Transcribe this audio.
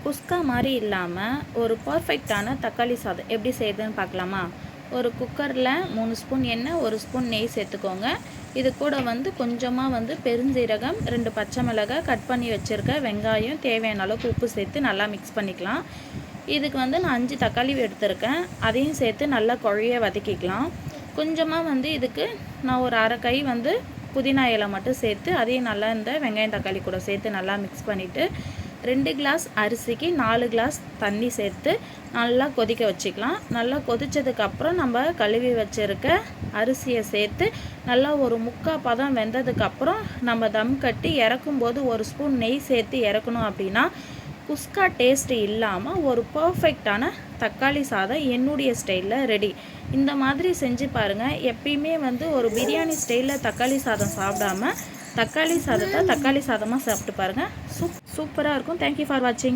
குஸ்கா மாதிரி இல்லாமல் ஒரு பர்ஃபெக்டான தக்காளி சாதம் எப்படி செய்யுதுன்னு பார்க்கலாமா? ஒரு குக்கரில் 3 ஸ்பூன் எண்ணெய், 1 ஸ்பூன் நெய் சேர்த்துக்கோங்க. இது கூட கொஞ்சமாக பெருஞ்சீரகம், 2 பச்சை மிளகாய், கட் பண்ணி வச்சுருக்க வெங்காயம், தேவையான அளவுக்கு உப்பு சேர்த்து நல்லா மிக்ஸ் பண்ணிக்கலாம். இதுக்கு நான் 5 தக்காளி எடுத்திருக்கேன். அதையும் சேர்த்து நல்லா குழைய வதக்கிக்கலாம். கொஞ்சமாக இதுக்கு நான் ஒரு அரை கை புதினா இலை மட்டும் சேர்த்து அதையும் நல்லா இந்த வெங்காயம் தக்காளி கூட சேர்த்து நல்லா மிக்ஸ் பண்ணிவிட்டு 2 கிளாஸ் அரிசிக்கு 4 கிளாஸ் தண்ணி சேர்த்து நல்லா கொதிக்க வச்சுக்கலாம். நல்லா கொதித்ததுக்கப்புறம் நம்ம கழுவி வச்சுருக்க அரிசியை சேர்த்து நல்லா ஒரு 3/4 பதம் வெந்ததுக்கப்புறம் நம்ம தம் கட்டி இறக்கும்போது 1 ஸ்பூன் நெய் சேர்த்து இறக்கணும். அப்படின்னா குஸ்கா டேஸ்ட் இல்லாமல் ஒரு பர்ஃபெக்டான தக்காளி சாதம் என்னுடைய ஸ்டைலில் ரெடி. இந்த மாதிரி செஞ்சு பாருங்கள். எப்பயுமே ஒரு பிரியாணி ஸ்டைலில் தக்காளி சாதம் சாப்பிடாமல் தக்காளி சாதத்தை தக்காளி சாதமாக சாப்பிட்டு பாருங்கள். சூப்பராக இருக்கும். தேங்க்யூ ஃபார் வாட்சிங்.